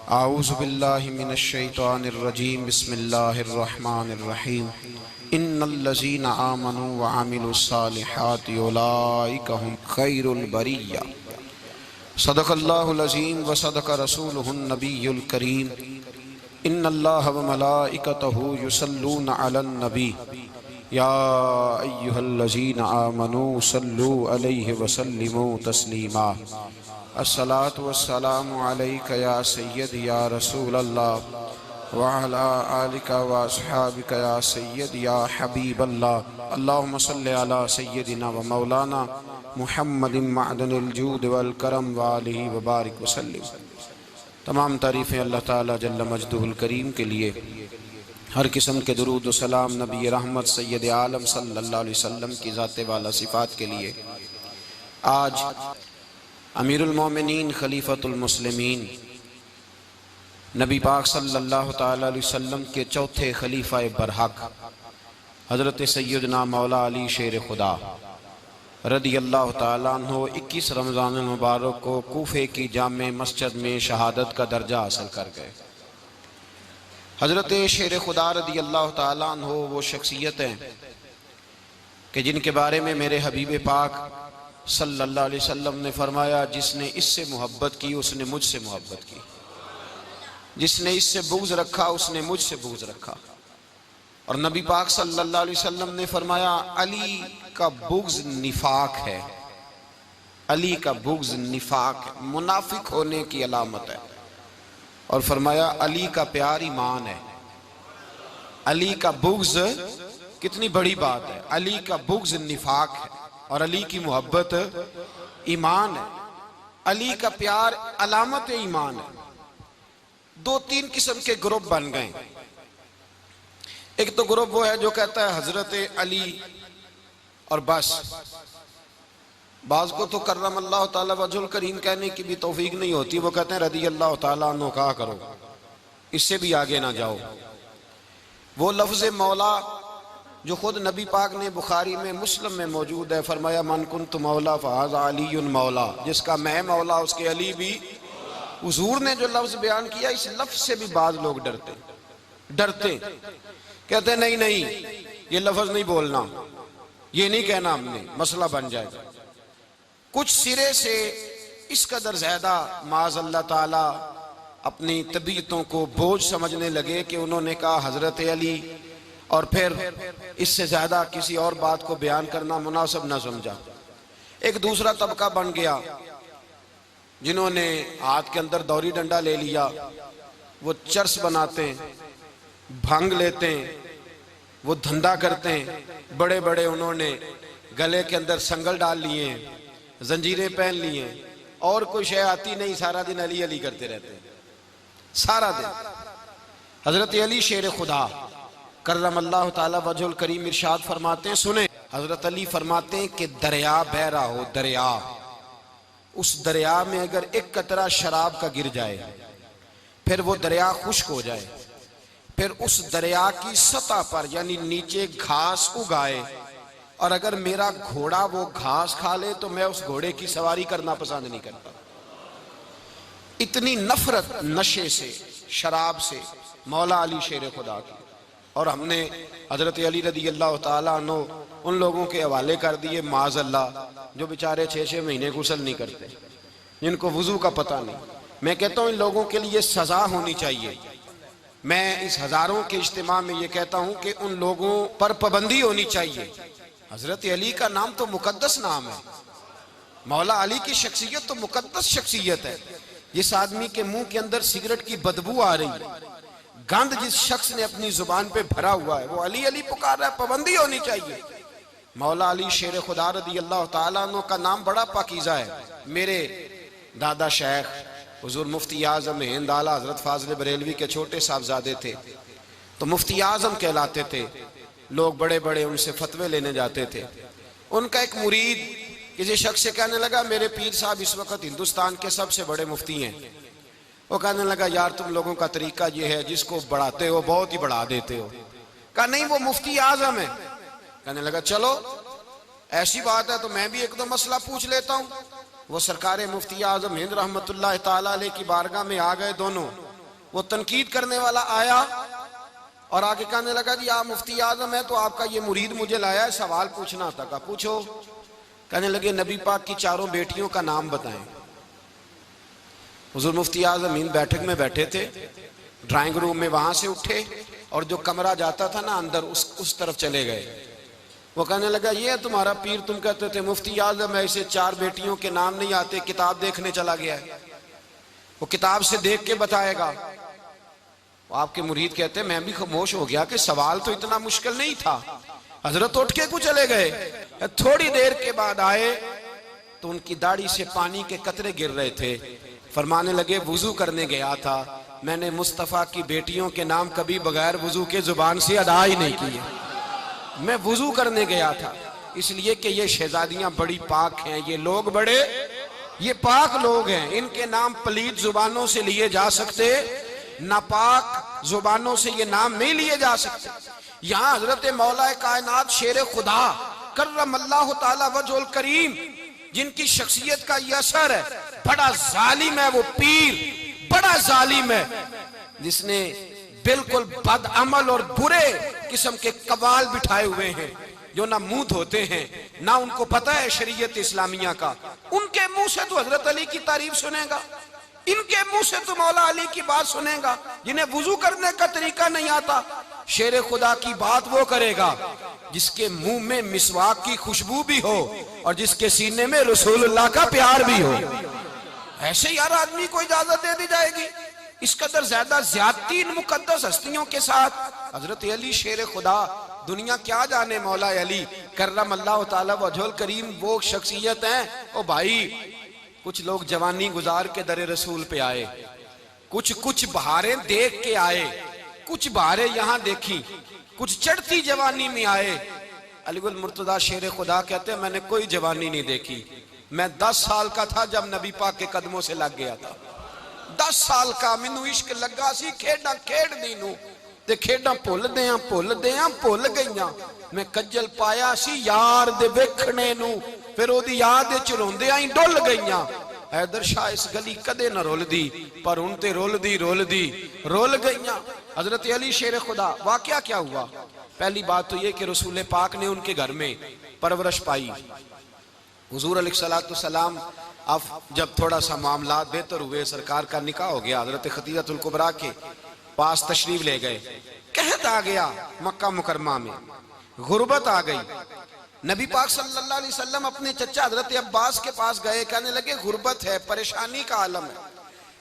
आऊज़ु बिल्लाहि मिनश शैतानिर रजीम बिस्मिल्लाहिर रहमानिर रहीम इन्नल्लज़ीना आमनू व अमिलुस सालिहाति उलाइका हुम खैरुल बरिय्या सदक़ल्लाहुल अज़ीम व सदक़ रसूलुहुन नबियुल करीम इन्नल्लाहा व मलाइकतहु युसल्लूना अलन नबी या अय्युहल्लज़ीना आमनू सल्लू अलैहि व सल्लिमू तस्लीमा अस्सलातु वस्सलामु अलैका या सय्यदी या रसूल अल्लाह व अला आलिका व अस्हाबिका या सय्यदी या हबीब अल्लाह अल्लाहुम्मा सल्लि अला सय्यदिना व मौलाना मुहम्मदिन मअदनिल जूद वल करम व आलिहि व बारिक व सल्लिम। तमाम तारीफ़ें अल्लाह ताला जल्ल मजदुहुल करीम के लिए। हर किस्म के दुरूद व सलाम नबी रहमत सय्यद आलम सल्लल्लाहु अलैहि वसल्लम की ज़ात वाला सिफ़ात के लिए। आज अमीरुल मोमिनीन खलीफतुल मुस्लिमीन नबी पाक सल्लल्लाहु ताला अलैहि वसल्लम के चौथे खलीफा बरहक हज़रत सय्यदना मौला अली शेर खुदा रदियल्लाहु ताला अन्हु 21 रमज़ान मुबारक को कूफे की जामे मस्जिद में शहादत का दर्जा हासिल कर गए। हज़रत शेर खुदा रदियल्लाहु ताला अन्हु वो शख्सियत हैं कि जिनके बारे में मेरे हबीब पाक सल्लल्लाहु अलैहि वसल्लम ने फरमाया, जिसने इससे मोहब्बत की उसने मुझसे मोहब्बत की, जिसने इससे बुग़्ज़ रखा उसने मुझसे बुग़्ज़ रखा। और नबी पाक सल्लल्लाहु अलैहि वसल्लम ने फरमाया, अली का बुग़्ज़ निफाक है, अली का बुग़्ज़ निफाक है, मुनाफिक होने की अलामत है। और फरमाया अली का प्यार ईमान है। अली का बुग़्ज़ कितनी बड़ी बात है, अली का बुग़्ज़ निफाक है और अली की मोहब्बत ईमान है। अली का प्यार अलामत ईमान है। 2-3 किस्म के ग्रुप बन गए। एक तो ग्रुप वो है जो कहता है हजरत अली और बस। बाज़ को तो कर्रमल्लाहु ताला वजहुल करीम कहने की भी तौफीक नहीं होती, वो कहते हैं रदियल्लाहु ताला अन्हु कहा करो, इससे भी आगे ना जाओ। वो लफ्ज़ मौला जो खुद नबी पाक ने बुखारी में मुस्लिम में मौजूद है, फरमाया मन कुन्तु मौला फ़हाज़ा अलीयुन मौला, जिसका मैं मौला उसके अली भी। हुज़ूर ने जो लफ्ज़ बयान किया, इस लफ्ज़ से भी बाज़ लोग डरते कहते नहीं नहीं ये लफ्ज़ नहीं बोलना, ये नहीं कहना, हमने मसला बन जाएगा। कुछ सिरे से इस कदर ज़्यादा माज़ अल्लाह ताला अपनी तबीयतों को बोझ समझने लगे कि उन्होंने कहा हज़रत अली, और फिर इससे ज्यादा किसी और बात को बयान करना मुनासिब न समझा। एक दूसरा तबका बन गया जिन्होंने हाथ के अंदर दौरी डंडा ले लिया, वो चर्स बनाते हैं, भांग लेते हैं, वो धंधा करते हैं, बड़े बड़े उन्होंने गले के अंदर संगल डाल लिए हैं, जंजीरें पहन लिए हैं, और कोई शय आती नहीं, सारा दिन अली अली करते रहते हैं सारा दिन। हजरत अली शेर खुदा कर्रमल्लाहु ताला वजहुल करीम इरशाद फरमाते हैं, सुने, हजरत अली फरमाते हैं कि दरिया बह रहा हो, दरिया, उस दरिया में अगर एक कतरा शराब का गिर जाए, फिर वो दरिया खुश्क हो जाए, फिर उस दरिया की सतह पर यानी नीचे घास उगाए, और अगर मेरा घोड़ा वो घास खा ले तो मैं उस घोड़े की सवारी करना पसंद नहीं करता। इतनी नफरत नशे से, शराब से मौला अली शेर खुदा की। और हमने हजरत अली रदियल्लाहु ताला अन्हु उन लोगों के हवाले कर दिए माज़ अल्लाह, जो बेचारे 6-6 महीने गुस्ल नहीं करते, जिनको वुजू का पता नहीं। मैं कहता हूँ इन लोगों के लिए सजा होनी चाहिए। मैं इस हजारों के इज्तिमा में ये कहता हूँ कि उन लोगों पर पाबंदी होनी चाहिए। हजरत अली का नाम तो मुकद्दस नाम है, मौला अली की शख्सियत तो मुकद्दस शख्सियत है। जिस आदमी के मुंह के अंदर सिगरेट की बदबू आ रही है, गंद जिस शख्स ने अपनी जुबान पे भरा हुआ है, वो अली अली पुकार रहा है, पाबंदी होनी चाहिए। मौला अली शेर खुदा रदियल्लाहु ताला अन्हु का नाम बड़ा पाकीज़ा है। मेरे दादा शेख हुजूर मुफ्ती आज़म हिंद आला हजरत फाज़िल बरेलवी के छोटे साहबजादे थे, तो मुफ्ती आज़म कहलाते थे। लोग बड़े बड़े उनसे फतवे लेने जाते थे। उनका एक मुरीद किसी शख्स से कहने लगा, मेरे पीर साहब इस वक्त हिंदुस्तान के सबसे बड़े मुफ्ती हैं। वो कहने लगा, यार तुम लोगों का तरीका ये है, जिसको बढ़ाते हो बहुत ही बढ़ा देते हो। कहा नहीं, वो मुफ्ती आज़म है। कहने लगा चलो ऐसी बात है तो मैं भी एक दो मसला पूछ लेता हूँ। वो सरकार मुफ्ती आज़म हिंद रहमतुल्लाह ताला अलैह की बारगाह में आ गए दोनों, वो तनकीद करने वाला आया और आगे कहने लगा जी आप मुफ्ती आजम है तो आपका ये मुरीद मुझे लाया है, सवाल पूछना था। कहा पूछो। कहने लगे नबी पाक की चारों बेटियों का नाम बताएं। हुजूर मुफ्ती आजम इन बैठक में बैठे थे, ड्राइंग रूम में, वहां से उठे और जो कमरा जाता था ना अंदर उस तरफ चले गए। वो कहने लगा ये है तुम्हारा पीर, तुम कहते थे मुफ्ती आजम ऐसे 4 बेटियों के नाम नहीं आते, किताब देखने चला गया है, वो किताब से देख के बताएगा। आपके मुरीद कहते मैं भी खामोश हो गया कि सवाल तो इतना मुश्किल नहीं था। हजरत उठ के कुछ चले गए। थोड़ी देर के बाद आए तो उनकी दाढ़ी से पानी के कतरे गिर रहे थे। फरमाने लगे वुजू करने गया था, मैंने मुस्तफ़ा की बेटियों के नाम कभी बगैर वुजू के जुबान से अदा ही नहीं किए। मैं वुजू करने गया था इसलिए कि ये शहजादियां बड़ी पाक हैं, ये लोग बड़े ये पाक लोग हैं, इनके नाम पलीत जुबानों से लिए जा सकते, नापाक जुबानों से ये नाम नहीं लिए जा सकते। यहाँ हजरत मौला कायनात शेर खुदा कर्रमल्लाहु ताला वजहुल करीम, जिनकी शख्सियत का ये असर है, बड़ा जालिम है वो पीर, बड़ा जालिम है, जिसने बिल्कुल बदअमल और बुरे किस्म के कवाल बिठाए हुए हैं, जो ना मुंह धोते हैं ना उनको पता है शरीयत इस्लामिया का। उनके मुंह से तो हजरत अली की तारीफ सुनेगा, इनके मुंह से तो मौला अली की बात सुनेगा, जिन्हें वुजू करने का तरीका नहीं आता। शेर खुदा की बात वो करेगा जिसके मुंह में मिसवाक की खुशबू भी हो और जिसके सीने में रसूलुल्लाह का प्यार भी हो। ऐसे यार आदमी को इजाजत दे दी जाएगी? इस कदर ज्यादा ज्यादती इन मुकद्दस हस्तियों के साथ। हजरत अली शेर खुदा, दुनिया क्या जाने मौला अली कर्रमल्लाहु ताला वजहुल करीम वो शख्सियत हैं। ओ भाई, कुछ लोग जवानी गुजार के दरे रसूल पे आए, कुछ बहारें देख के आए, कुछ बहारें यहाँ देखी, कुछ चढ़ती जवानी में आए। अलीगुल मुर्तजा शेर खुदा कहते हैं मैंने कोई जवानी नहीं देखी, मैं 10 साल का था जब नबी पाक के कदमों से लग गया था। 10 साल का मैनू इश्क लगा सी, खेडा खेडदी नू ते खेडा भुल गईयां। मैं कज्जल पाया सी यार दे वेखणे नू, फिर ओदी याद विच रोंदियां ही डुल गईयां। हैदर शाह इस गली कदे न रुलदी, पर हुण ते रुल गईयां। हजरत अली शेर खुदा, वाकया क्या हुआ? पहली बात तो ये कि रसूल पाक ने उनके घर में परवरिश पाई। हुजूर अलैहिस्सलाम अब जब थोड़ा सा मामला बेहतर हुए, सरकार का निकाह हो गया, हजरत खदीजतुल कुबरा के पास तशरीफ ले गए। कहत आ गया मक्का मुकरमा में, गुर्बत आ गई। नबी पाक सल्लल्लाहु अलैहि वसल्लम अपने चचा हजरत अब्बास के पास गए, कहने लगे गुर्बत है, परेशानी का आलम है,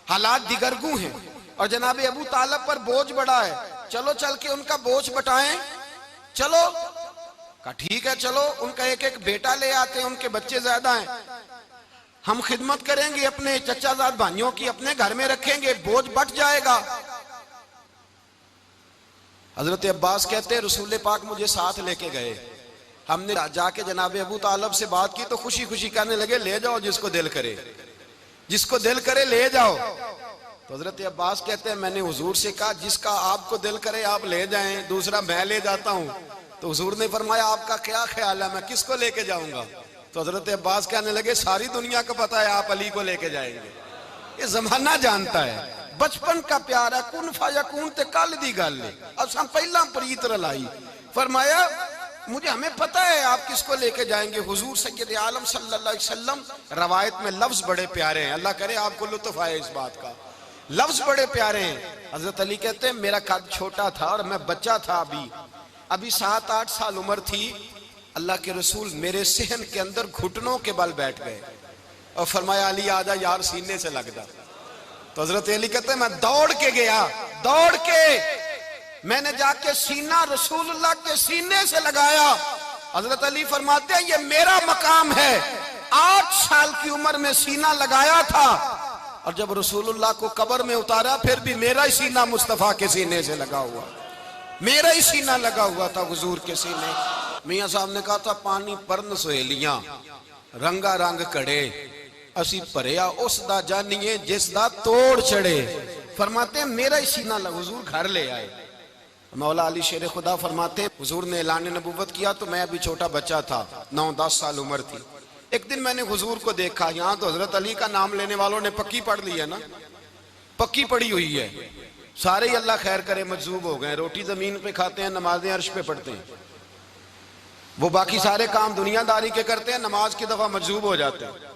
हालात दिगरगू हैं और जनाब अबू तालिब पर बोझ बड़ा है, चलो चल के उनका बोझ बटाएं। चलो, कहा ठीक है चलो, उनका एक एक बेटा ले आते हैं, उनके बच्चे ज्यादा हैं, हम खिदमत करेंगे अपने चचाजाद भाइयों की, अपने घर में रखेंगे, बोझ बट जाएगा। हजरत अब्बास कहते हैं रसूल पाक मुझे साथ लेके गए, हमने जाके जनाब अबू तालिब से बात की तो खुशी खुशी कहने लगे ले जाओ जिसको दिल करे ले जाओ। तो हजरत अब्बास कहते हैं मैंने हुजूर से कहा जिसका आपको दिल करे आप ले जाएं, दूसरा मैं ले जाता हूं। तो हुजूर ने फरमाया आपका क्या ख्याल है, मैं किसको लेके जाऊंगा? तो हजरत अब्बास कहने लगे सारी दुनिया को पता है आप अली को लेके जाएंगे, ये जमाना जानता है, बचपन का प्यार है, कुन फयकून ते कल दी गल है, अब हम पहला प्रीत रलाई। फरमाया मुझे हमें पता है आप किसको लेके जाएंगे, हुजूर सैयद आलम सल्लल्लाहु अलैहि वसल्लम। रवायत में लफ्ज बड़े प्यारे हैं, अल्लाह करे आपको लुत्फ आए इस बात का, लफ्ज बड़े प्यारे हैं। हजरत अली कहते हैं मेरा कद छोटा था और मैं बच्चा था, अभी 7-8 साल उम्र थी, अल्लाह के रसूल मेरे सहन के अंदर घुटनों के बल बैठ गए और फरमाया अली आजा यार सीने से लग जा। तो हजरत अली कहते हैं मैं दौड़ के गया, दौड़ के मैंने जाके सीना रसूलुल्लाह के सीने से लगाया। हजरत अली फरमाते हैं ये मेरा मकाम है, 8 साल की उम्र में सीना लगाया था और जब रसूलुल्लाह को कब्र में उतारा फिर भी मेरा ही सीना मुस्तफा के सीने से लगा हुआ, मेरा ही सीना लगा हुआ था हुजूर के सीने। मियां साहब ने कहा था पानी परन सहेलियां रंगा रंग कड़े, असी भरिया उस दा जानिए जिस दा तोड़ चढ़े। फरमाते हैं मेरा ही सीना लगा, हुजूर घर ले आए। मौला अली शेर खुदा फरमाते हैं हुजूर ने ऐलान नबुव्वत किया तो मैं अभी छोटा बच्चा था, 9-10 साल उम्र थी। एक दिन मैंने हुजूर को देखा, यहाँ तो हजरत अली का नाम लेने वालों ने पक्की पढ़ ली है ना, पक्की पड़ी हुई है, सारे ही अल्लाह खैर करे मजजूब हो गए, रोटी जमीन पे खाते हैं, नमाजें अर्श पे पढ़ते हैं। वो बाकी सारे काम दुनियादारी के करते हैं, नमाज की दफा मजजूब हो जाते हैं।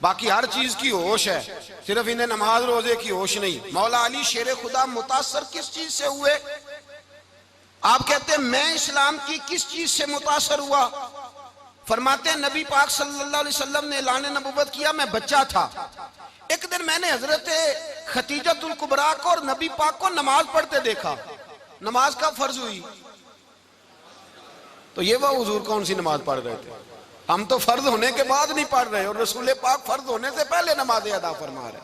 बाकी हर चीज की होश है, सिर्फ इन्हें नमाज रोजे की होश नहीं। मौला अली शेर खुदा मुतासर किस चीज से हुए? आप कहते हैं मैं इस्लाम की किस चीज से मुतासर हुआ? फरमाते हैं नबी पाक सल्लल्लाहु अलैहि वसल्लम ने ऐलान नबुव्वत किया, मैं बच्चा था। एक दिन मैंने हजरत खतीजतुल कुबरा को और नबी पाक को नमाज पढ़ते देखा। नमाज कब फर्ज हुई? तो ये वह हुजूर कौन सी नमाज पढ़ रहे थे? हम तो फर्ज होने के बाद नहीं पढ़ रहे, और रसूल पाक फर्ज होने से पहले नमाज अदा फरमा रहे,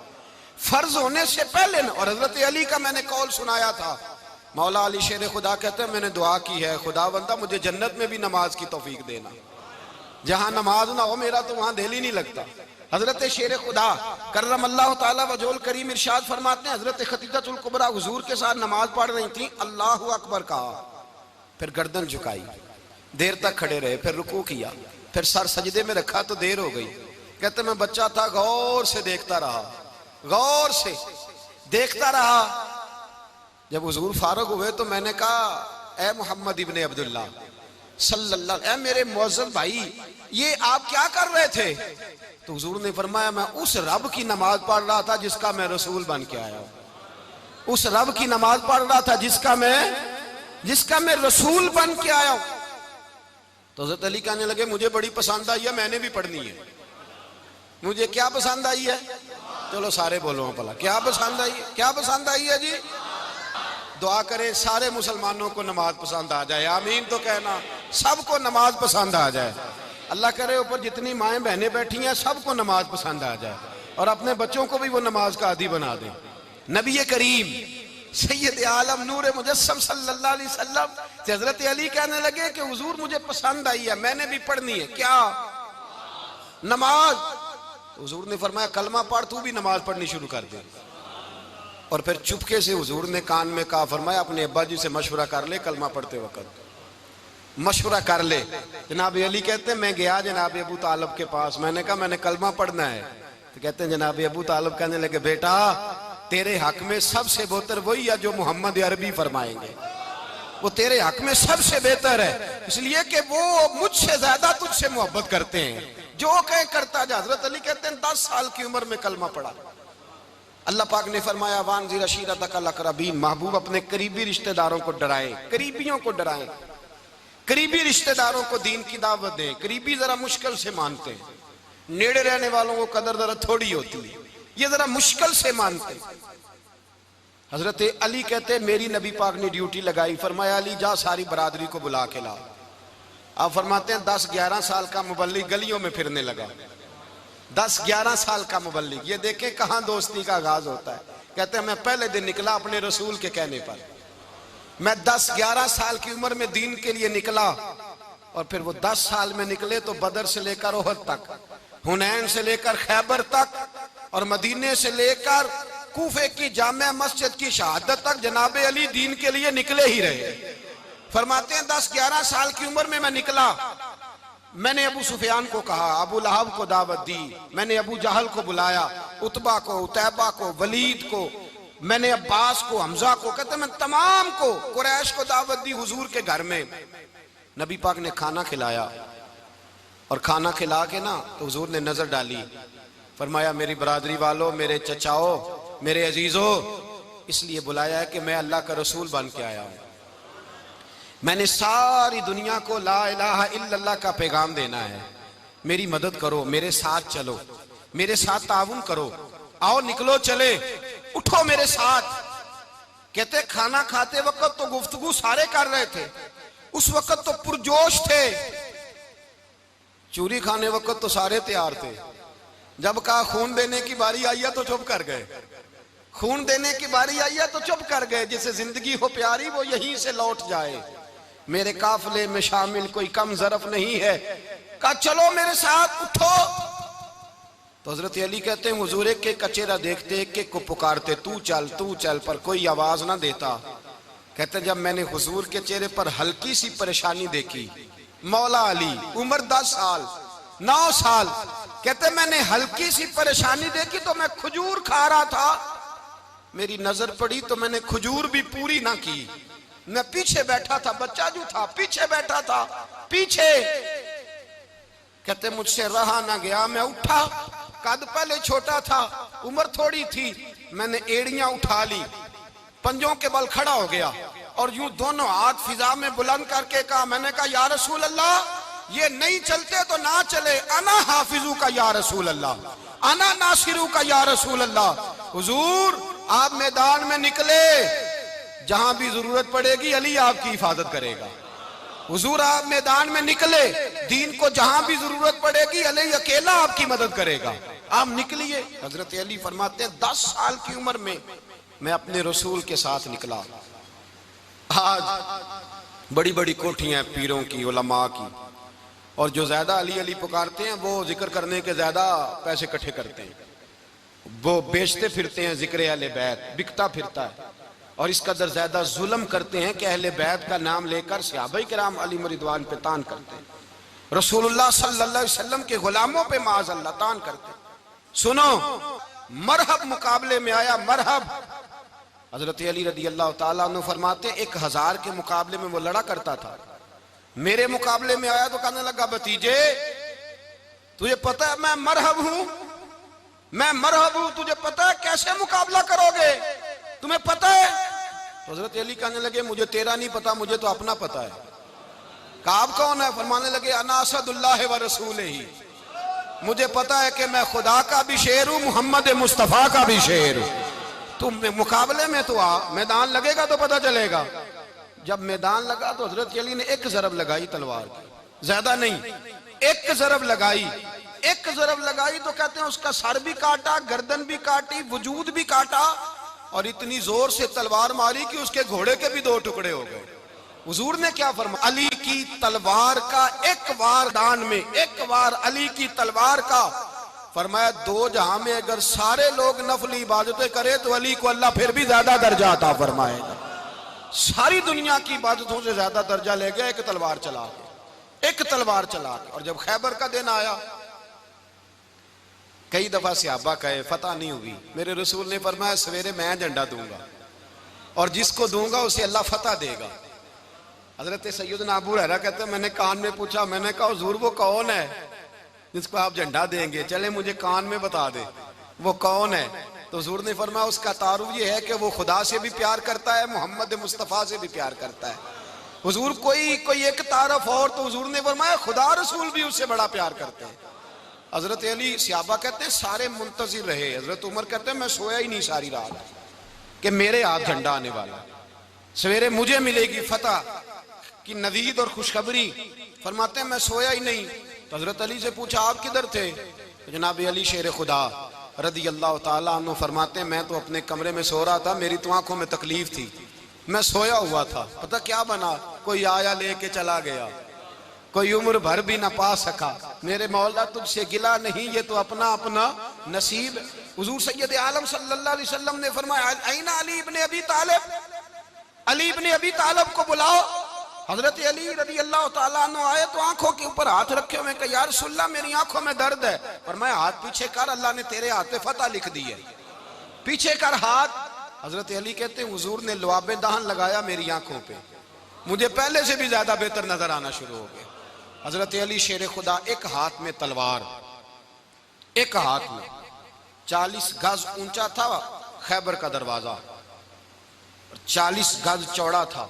फर्ज होने से पहले। और हजरत अली का मैंने कौल सुनाया था, मौला अली शेर खुदा कहते हैं मैंने दुआ की है, खुदा बंदा मुझे जन्नत में भी नमाज की तौफीक देना, जहां नमाज ना हो मेरा तो वहां दिल ही नहीं लगता। हजरत शेर खुदा करम अल्लाह ताला वजोल करीम इरशाद फरमाते हैं, हजरत खतीजतुल कुबरा हुजूर के साथ नमाज पढ़ रही थी, अल्लाहु अकबर कहा, फिर गर्दन झुकाई, देर तक खड़े रहे, फिर रुकू किया, फिर सर सजदे में रखा तो देर हो गई। कहते मैं बच्चा था, गौर से देखता रहा, गौर से देखता रहा। जब हुजूर फारूक हुए तो मैंने कहा, ए मोहम्मद इब्ने अब्दुल्लाह सल्लल्लाहु, ए मेरे मुअज्जम भाई ये आप क्या कर रहे थे? तो हुजूर ने फरमाया मैं उस रब की नमाज पढ़ रहा था जिसका मैं रसूल बन के आया हूं। उस रब की नमाज पढ़ रहा था जिसका मैं रसूल बन के आया हूं। तो हज़रत अली कहने लगे मुझे बड़ी पसंद आई है, मैंने भी पढ़नी है। मुझे क्या पसंद आई है? चलो सारे बोलो भला, क्या पसंद आई है? क्या पसंद आई है जी? दुआ करें सारे मुसलमानों को नमाज पसंद आ जाए, आमीन तो कहना, सबको नमाज पसंद आ जाए। अल्लाह करे ऊपर जितनी माएँ बहनें बैठी हैं सबको नमाज पसंद आ जाए, और अपने बच्चों को भी वो नमाज का आदी बना दें। नबी करीम सैयद आलम नूर मुजस्सम सल्लल्लाहु अलैहि वसल्लम से हजरत अली कहने लगे कि हुजूर मुझे पसंद आई है, मैंने भी पढ़नी है। क्या? नमाज। तो हुजूर ने फरमाया कलमा पढ़, तू भी नमाज पढ़नी शुरू कर दे। और फिर चुपके से हुजूर ने कान में कहा, फरमाया अपने अब्बा जी से मशवरा कर ले, कलमा पढ़ते वक्त मशवरा कर ले। जनाब अली कहते हैं मैं गया जनाब अबू तालिब के पास, मैंने कहा मैंने कलमा पढ़ना है। तो कहते हैं जनाब अबू तालिब कहने लगे बेटा तेरे हक में सबसे बेहतर वही है जो मोहम्मद अरबी फरमाएंगे, वो तेरे हक में सबसे बेहतर है, इसलिए कि वो मुझसे ज्यादा तुझसे मोहब्बत करते हैं, जो कहे करता जा। हजरत अली कहते हैं 10 साल की उम्र में कलमा पढ़ा। अल्लाह पाक ने फरमाया वानज़िर अशीरतकल अक़रबीन, महबूब अपने करीबी रिश्तेदारों को डराएं, करीबियों को डराएं, करीबी रिश्तेदारों को दीन की दावत दें। करीबी जरा मुश्किल से मानते हैं, नेड़े रहने वालों को कदर जरा थोड़ी होती है, ये जरा मुश्किल से मानते। हजरत अली कहते मेरी नबी पाक ने ड्यूटी लगाई, फरमाया अली जा सारी बरादरी को बुला के ला। आप फरमाते हैं 10-11 साल का मुबल्लिग गलियों में फिरने लगा, 10-11 साल का मुबल्लिग। ये देखे कहां दोस्ती का आगाज होता है। कहते हैं मैं पहले दिन निकला अपने रसूल के कहने पर, मैं 10-11 साल की उम्र में दीन के लिए निकला, और फिर वो 10 साल में निकले तो बदर से लेकर ओहद तक, हुनैन से लेकर खैबर तक, और मदीने से लेकर कूफे की जामे मस्जिद की शहादत तक जनाब अली दीन के लिए निकले ही रहे। फरमाते हैं 10-11 साल की उम्र में मैं निकला, मैंने अबू सुफियान को कहा, अबू लहब को दावत दी, मैंने अबू जहल को बुलाया, उतबा को, उतैबा को, वलीद को, मैंने अब्बास को, हमजा को, कहते मैं तमाम को, कुरैश को दावत दी हुजूर के घर में। नबी पाक ने खाना खिलाया, और खाना खिला के ना तो हुजूर ने नजर डाली, फरमाया मेरी बरादरी वालों, मेरे चचाओ, मेरे अजीजों, इसलिए बुलाया है कि मैं अल्लाह का रसूल बन के आया हूं। मैंने सारी दुनिया को ला इलाहा इल्लल्लाह का पैगाम देना है, मेरी मदद करो, मेरे साथ चलो, मेरे साथ ताउन करो, आओ निकलो चले, उठो मेरे साथ। कहते खाना खाते वक्त तो गुफ्तगू सारे कर रहे थे, उस वक्त तो पुरजोश थे, चूरी खाने वक्त तो सारे तैयार थे, जब कहा खून देने की बारी आई है तो चुप कर गए, खून देने की बारी आई है तो चुप कर गए, जिसे जिंदगी हो प्यारी वो यहीं से लौट जाए, मेरे काफिले में शामिल कोई कम ज़रफ नहीं है। कहा चलो मेरे साथ उठो। तो हजरत अली कहते हैं हुजूर के कचेरा देखते एक को पुकारते तू चल, पर कोई आवाज ना देता। कहते जब मैंने हुजूर के चेहरे पर हल्की सी परेशानी देखी, मौला अली उम्र 10 साल 9 साल, कहते मैंने हल्की सी परेशानी देखी तो मैं खजूर खा रहा था, मेरी नजर पड़ी तो मैंने खजूर भी पूरी ना की। मैं पीछे बैठा था, बच्चा जो था पीछे बैठा था, पीछे। कहते मुझसे रहा ना गया, मैं उठा। कद पहले छोटा था, उम्र थोड़ी थी। मैंने एड़ियां उठा ली, पंजों के बल खड़ा हो गया और यूं दोनों हाथ फिजा में बुलंद करके कहा, मैंने कहा या रसूल अल्लाह, ये नहीं चलते तो ना चले, अना हाफिजू का या रसूल अल्लाह, अना नासिरू का या रसूल अल्लाह। हुजूर आप मैदान में निकले, जहां भी जरूरत पड़ेगी अली आपकी हिफाजत करेगा। हुजूर आप मैदान में निकले, दीन को जहां भी जरूरत पड़ेगी अली अकेला आपकी मदद करेगा, आप निकलिए। हजरत अली फरमाते हैं 10 साल की उम्र में मैं अपने रसूल के साथ निकला। आज बड़ी बड़ी कोठियां पीरों की, उलमा की, और जो ज्यादा अली अली पुकारते हैं वो जिक्र करने के ज्यादा पैसे इकट्ठे करते हैं, वो बेचते फिरते हैं जिक्र अहले बैत, बिकता फिरता है। और इस कदर ज्यादा जुल्म करते हैं कि अहले बैत का नाम लेकर सहाबाए किराम अली रिदवान पे तान करते हैं, रसूलुल्लाह सल्लल्लाहु अलैहि वसल्लम के गुलामों पे माअज़ल्लाह तान करते हैं। सुनो, मरहब मुकाबले में आया, मरहब। हजरत अली रदी अल्लाह ताला अन्हु फरमाते 1000 के मुकाबले में वो लड़ा करता था। मेरे मुकाबले में आया तो कहने लगा, भतीजे तुझे पता है मैं मरहब हूं, मैं मरहब हूं, तुझे पता है कैसे मुकाबला करोगे, तुम्हें पता है? तो हजरत अली कहने लगे, मुझे तेरा नहीं पता, मुझे तो अपना पता है। काब कौन है? फरमाने लगे, अना असदुल्लाह व रसूलिही, मुझे पता है कि मैं खुदा का भी शेर हूं, मोहम्मद मुस्तफा का भी शेर हूं। तुम मुकाबले में तो आ, मैदान लगेगा तो पता चलेगा। जब मैदान लगा तो हजरत अली ने एक जरब लगाई तलवार की, ज्यादा नहीं, एक जरब लगाई। एक जरब लगाई तो कहते हैं उसका सर भी काटा, गर्दन भी काटी, वजूद भी काटा, और इतनी जोर से तलवार मारी कि उसके घोड़े के भी 2 टुकड़े हो गए। हुजूर ने क्या फरमाया? अली की तलवार का एक वार दान में, एक वार अली की तलवार का, फरमाया 2 जहां में अगर सारे लोग नफली इबादतें करें तो अली को अल्लाह फिर भी ज्यादा दर्जा अता फरमाएगा। सारी दुनिया की इबादतों से ज्यादा दर्जा ले गया एक तलवार चला के, एक तलवार चला के। और जब खैबर का दिन आया, कई दफा सहाबा कहे फतह नहीं हुई, मेरे रसूल ने फरमाया सवेरे मैं झंडा दूंगा और जिसको दूंगा उसे अल्लाह फतह देगा। हजरत सैयदना अबू हुरैरा कहते हैं मैंने कान में पूछा, मैंने कहा हुजूर वो कौन है जिसको आप झंडा देंगे, चले मुझे कान में बता दे वो कौन है। तो हुजूर ने फरमाया उसका तारुफ ये है कि वो खुदा से भी प्यार करता है, मोहम्मद मुस्तफ़ा से भी प्यार करता है। हुजूर कोई एक तारफ और, तो हुजूर ने फरमाया खुदा रसूल भी उससे बड़ा प्यार करते हैं। हजरत अली सहाबा कहते हैं सारे मुंतजिर रहे। हजरत उमर कहते हैं मैं सोया ही नहीं सारी रात कि मेरे हाथ झंडा आने वाला, सवेरे मुझे मिलेगी फतह की नवीद और खुशखबरी। फरमाते हैं मैं सोया ही नहीं। तो हजरत अली से पूछा आप किधर थे? तो जनाब अली शेर खुदा रदी अल्लाह ताला अन्हु फरमाते हैं मैं तो अपने कमरे में सो रहा था, मेरी तो आंखों में तकलीफ थी, मैं सोया हुआ था, पता क्या बना, कोई आया लेके चला गया, कोई उम्र भर भी ना पा सका। मेरे मौला तुझसे गिला नहीं, ये तो अपना अपना नसीब। हुजूर सैयद आलम सल्लल्लाहु अलैहि वसल्लम ने फरमाया ऐना अली इब्ने अबी तालिब, अली इब्ने अबी तालिब को बुलाओ। हजरत अली रदी अल्लाह ताला अन्हु आए तो आंखों के ऊपर हाथ रखे हुए, कहा या रसूलल्लाह मेरी आंखों में दर्द है। पर मैं हाथ पीछे कर, अल्लाह ने तेरे हाथ पे फतह लिख दी है, पीछे कर हाथ। हजरत अली कहते हैं हुजूर ने लुआबे दहन लगाया मेरी आंखों पे, मुझे पहले से भी ज्यादा बेहतर नजर आना शुरू हो गया। हजरत अली शेर खुदा, एक हाथ में तलवार, एक हाथ में 40 गज ऊंचा था खैबर का दरवाजा, 40 गज चौड़ा था।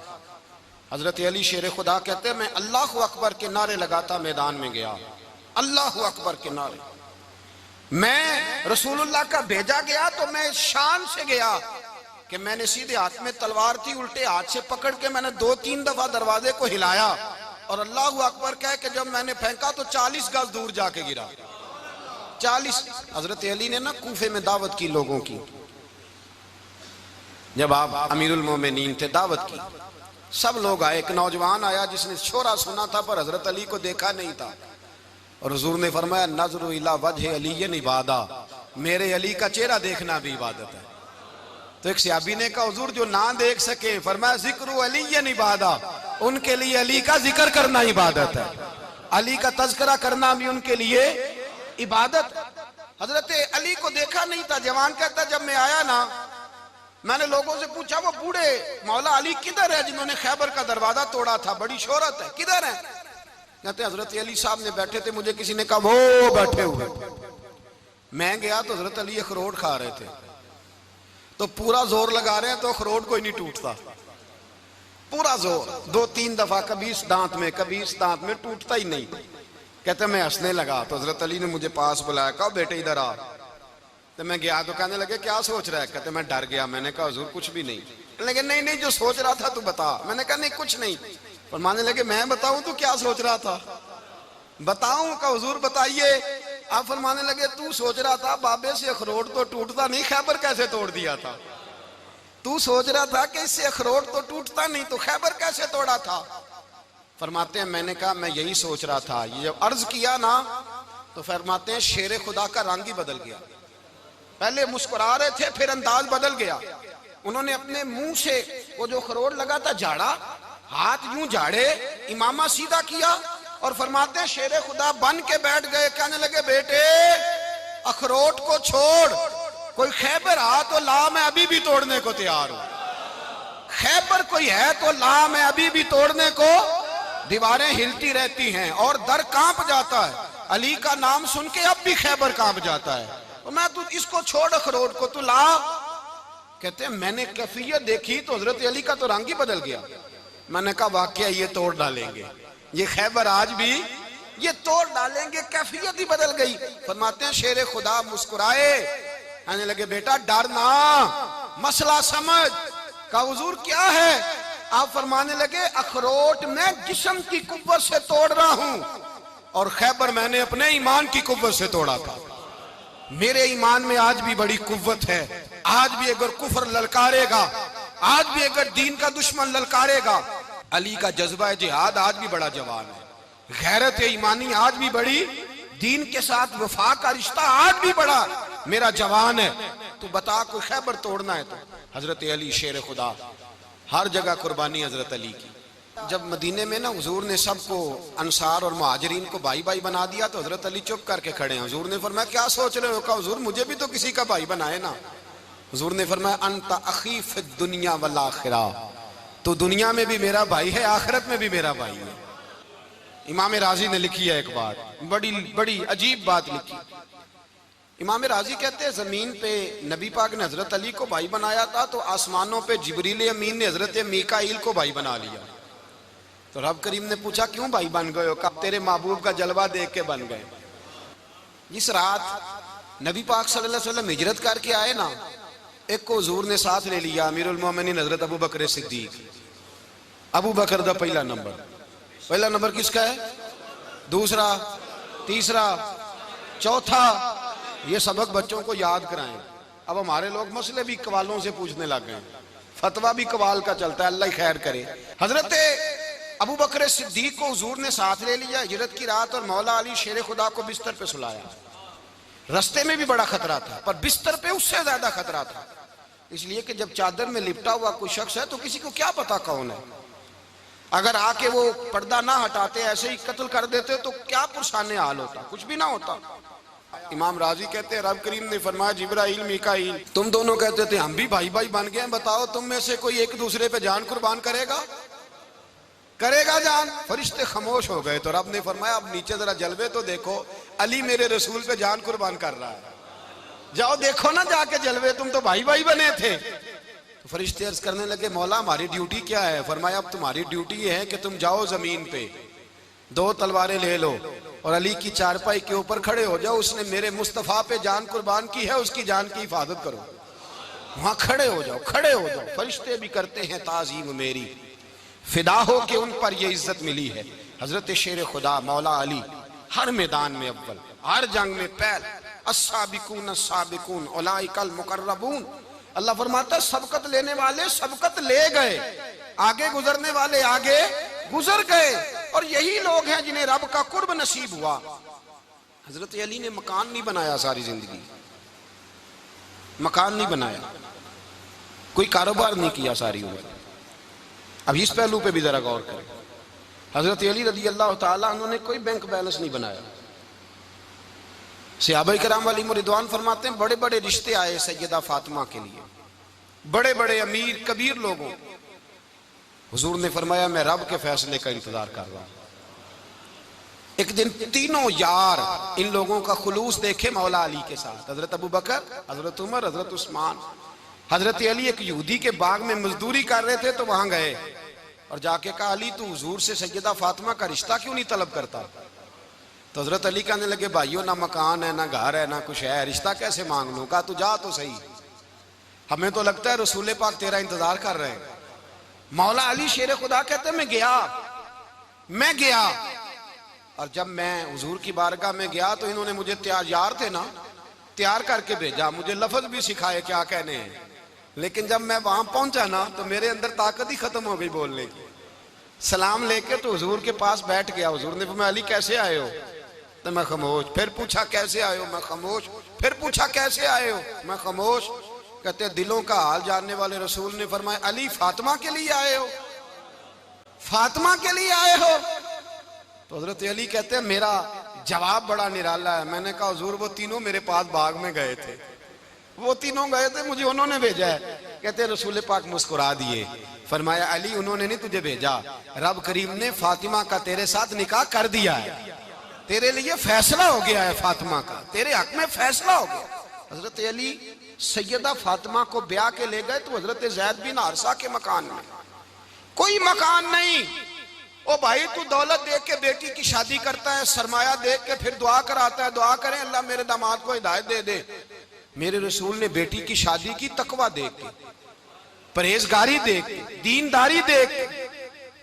हजरत अली शेर खुदा कहते हैं मैं अल्लाह अकबर के नारे लगाता मैदान में गया, अल्लाह अकबर के नारे। मैं रसूलुल्लाह का भेजा गया तो मैं शान से गया कि मैंने सीधे हाथ में तलवार थी, उल्टे हाथ से पकड़ के मैंने 2-3 दफा दरवाजे को हिलाया और अल्लाह अकबर कह के जब मैंने फेंका तो 40 गज दूर जाके गिरा। 40। हजरत अली ने ना कूफे में दावत की लोगों की, जब आप अमीरुल मोमिनीन थे, दावत की, सब लोग आए। एक नौजवान आया जिसने शोरा सुना था पर हजरत अली को देखा नहीं था, और हुजूर ने फरमाया नज़रु इला वजह अलीयन इबादा, मेरे अली का चेहरा देखना भी इबादत है। तो एक सहाबी ने कहा हुजूर जो ना देख सके, फरमाया जिक्र अलीयन इबादा, उनके लिए अली का जिक्र करना इबादत है, अली का तज़किरा करना भी उनके लिए इबादत। हजरत अली को देखा नहीं था। जवान कहता जब मैं आया ना, मैंने लोगों से पूछा वो बूढ़े मौला अली किधर है जिन्होंने खैबर का दरवाजा तोड़ा था, बड़ी शोहरत है, किधर है? कहते हजरत अली साहब ने बैठे थे, मुझे किसी ने कहा वो बैठे हुए। मैं गया तो हजरत अली अखरोट खा रहे थे, तो पूरा जोर लगा रहे हैं तो अखरोट कोई नहीं टूटता, पूरा जोर 2-3 दफा, कभी इस दांत में कभी इस दांत में, टूटता ही नहीं। कहते मैं हंसने लगा तो हजरत अली ने मुझे पास बुलाया, कहा बेटे इधर आ। तो मैं गया तो कहने लगे क्या सोच रहा है? कहते मैं डर गया। मैंने कहा हुजूर कुछ भी नहीं। लेकिन नहीं नहीं जो सोच रहा था तू बता। मैंने कहा नहीं कुछ नहीं। फरमाने लगे मैं बताऊं तू क्या सोच रहा था? बताऊं? का हुजूर बताइए। आप फरमाने लगे तू सोच रहा था बाबे से अखरोट तो टूटता नहीं, खैबर कैसे तोड़ दिया था? तू सोच रहा था कि इससे अखरोट तो टूटता नहीं, तो खैबर कैसे तोड़ा था? फरमाते हैं मैंने कहा मैं यही सोच रहा था। ये जब अर्ज किया ना तो फरमाते हैं शेर खुदा का रंग ही बदल गया। पहले मुस्कुरा रहे थे फिर अंदाज बदल गया। उन्होंने अपने मुंह से वो जो अखरोट लगा था झाड़ा, हाथ यूं झाड़े, इमामा सीधा किया और फरमाते हैं शेर खुदा बन के बैठ गए। कहने लगे बेटे अखरोट को छोड़, कोई खैबर आ तो ला, मैं अभी भी तोड़ने को तैयार हूं। खैबर कोई है तो ला, मैं अभी भी तोड़ने को। दीवारें हिलती रहती हैं और दर कांप जाता है। अली का नाम सुन के अब भी खैबर कांप जाता है। तो मैं तू इसको छोड़ अखरोट को, तू ला। कहते हैं मैंने कैफियत देखी तो हजरत अली का तो रंग ही बदल गया। मैंने कहा वाकया ये तोड़ डालेंगे, ये खैबर आज भी ये तोड़ डालेंगे, कैफियत ही बदल गई। फरमाते हैं शेर खुदा मुस्कुराए, आने लगे बेटा डर ना, मसला समझ। का हुजूर क्या है? आप फरमाने लगे अखरोट मैं जिस्म की कुव्वत से तोड़ रहा हूं और खैबर मैंने अपने ईमान की कुव्वत से तोड़ा था। मेरे ईमान में आज भी बड़ी कुव्वत है। आज भी अगर कुफर ललकारेगा, आज भी अगर दीन का दुश्मन ललकारेगा, अली का जज्बा जिहाद आज भी बड़ा जवान है। गैरत ईमानी आज भी बड़ी, दीन के साथ वफा का रिश्ता आज भी बड़ा मेरा जवान है। तू बता कोई खैबर तोड़ना है तो हजरत अली शेर खुदा, हर जगह कुर्बानी हजरत अली की। जब मदीने में ना हुजूर ने सबको अंसार और मुहाजिरीन को भाई भाई बना दिया तो हजरत अली चुप करके खड़े हैं। हुजूर ने फरमाया क्या सोच रहे हो? कहा हुजूर मुझे भी तो किसी का भाई बनाए ना। हुजूर ने फरमाया अंता अखी फिद दुनिया वल आखिरा, तो दुनिया में भी मेरा भाई है, आखिरत में भी मेरा भाई है। इमाम राजी ने लिखी है एक बात, बड़ी बड़ी अजीब बात लिखी। इमाम राजी कहते हैं जमीन पे नबी पाक ने हजरत अली को भाई बनाया था तो आसमानों पे जिब्रील अमीन ने हजरत मीकाईल को भाई बना लिया। तो रब करीम ने पूछा क्यों भाई बन गए हो? कब तेरे महबूब का जलवा देख के बन गए। जिस रात नबी पाक सल्लल्लाहु अलैहि वसल्लम हिजरत करके आए ना, एक को हुजूर ने साथ ले लिया, अमीरुल मोमिनीन हजरत अबू बकर सिद्दीक। अबू बकर दा पहला नंबर किसका है? दूसरा, तीसरा, चौथा। ये सबक बच्चों को याद कराएं। अब हमारे लोग मसले भी कवालों से पूछने लग गए, फतवा भी कवाल का चलता है, अल्लाह खैर करे। हजरत अबू बकर सिद्दीक को हुजूर ने साथ ले लिया हिजरत की रात और मौला अली शेर खुदा को बिस्तर पे सुलाया। रास्ते में भी बड़ा खतरा था पर बिस्तर पे उससे ज्यादा खतरा था, इसलिए कि जब चादर में लिपटा हुआ कोई शख्स है तो किसी को क्या पता कौन है। अगर आके वो पर्दा ना हटाते ऐसे ही कत्ल कर देते तो क्या पुरसाने हाल होता, कुछ भी ना होता। इमाम राजी कहते हैं रब करीम ने फरमाया जिब्राइल मीकाईल तुम दोनों कहते थे हम भी भाई भाई बन गए, बताओ तुम में से कोई एक दूसरे पे जान कुर्बान करेगा जान? फरिश्ते खामोश हो गए। तो रब ने फरमाया अब नीचे जरा जलवे तो देखो, अली मेरे रसूल पे जान कुर्बान कर रहा है, जाओ देखो ना जाके जलवे, तुम तो भाई भाई बने थे। तो फरिश्ते अर्ज करने लगे मौला हमारी ड्यूटी क्या है? फरमाया अब तुम्हारी ड्यूटी ये है कि तुम जाओ जमीन पे 2 तलवारें ले लो और अली की चारपाई के ऊपर खड़े हो जाओ, उसने मेरे मुस्तफा पे जान कुर्बान की है, उसकी जान की हिफाजत करो। वहां खड़े हो जाओ। फरिश्ते भी करते हैं ताजीम मेरी, फिदा हो के उन पर ये इज्जत मिली है। हजरत शेर खुदा मौला अली हर मैदान में अव्वल, हर जंग में पहल। अस्साबिकून अस्साबिकून उलाइकल मुकर्रबून। अल्लाह फरमाता सबकत लेने वाले सबकत ले गए, आगे गुजरने वाले आगे गुजर गए, और यही लोग हैं जिन्हें रब का कुर्ब नसीब हुआ। हजरत अली ने मकान नहीं बनाया, सारी जिंदगी मकान नहीं बनाया, कोई कारोबार नहीं किया सारी उम्र। अब इस पहलू पे भी जरा गौर करें। हजरत अली रज़ी अल्लाह ताला उन्होंने कोई बैंक बैलेंस नहीं बनाया। सहाबा किराम वाली रिदवान फरमाते हैं बड़े बड़े रिश्ते आए सैयदा फातिमा के लिए, बड़े बड़े अमीर कबीर लोगों, हुजूर ने फरमाया मैं रब के फैसले का इंतजार कर रहा हूं। एक दिन तीनों यार इन लोगों का खुलूस देखे मौला अली के साथ, हजरत अबू बकर, हजरत उमर, हजरत उस्मान। हजरत अली एक यहूदी के बाग में मजदूरी कर रहे थे तो वहां गए और जाके कहा अली तू हुजूर से सैयदा फातिमा का रिश्ता क्यों नहीं तलब करता? तो हजरत अली कहने लगे भाइयों ना मकान है ना घर है ना कुछ है, रिश्ता कैसे मांग लूं? कहा तू जा तो सही, हमें तो लगता है रसूल पाक तेरा इंतजार कर रहे हैं। मौला अली शेर खुदा कहते मैं गया और जब मैं हुजूर की बारगाह में गया तो इन्होंने मुझे यार थे ना, तैयार करके भेजा, मुझे लफ्ज भी सिखाए क्या कहने हैं। लेकिन जब मैं वहां पहुंचा ना तो मेरे अंदर ताकत ही खत्म हो गई बोलने की। सलाम लेके तो हुजूर के पास बैठ गया। हुजूर ने पूछा अली कैसे आए हो? तो मैं खामोश। फिर पूछा कैसे आए हो? मैं खामोश। फिर पूछा कैसे आए हो? मैं खामोश। कहते दिलों का हाल जानने वाले रसूल ने फरमाया अली फातिमा के लिए आए हो? फातिमा के लिए आए हो? तो हजरत अली कहते हैं मेरा जवाब बड़ा निराला है। मैंने कहा हुजूर वो तीनों मेरे पास बाग में गए थे, वो तीनों गए थे, मुझे उन्होंने भेजा है। कहते रसूल पाक मुस्कुरा दिए, फरमाया अली उन्होंने नहीं तुझे भेजा, रब करीम ने फातिमा का तेरे साथ निकाह कर दिया है, तेरे लिए फैसला हो गया है, फातिमा का तेरे हक में फैसला हो गया। हजरत अली सैयदा फातिमा को ब्याह के ले गए तो हजरत ज़ैद बिन हारिसा के मकान में कोई मकान नहीं। ओ भाई तू दौलत देख के बेटी की शादी करता है, सरमाया देख के फिर दुआ कराता है, दुआ करें अल्लाह मेरे दामाद को हिदायत दे दे। मेरे रसूल ने बेटी की शादी की तकवा देख के, परहेजगारी देख के, दीनदारी देख के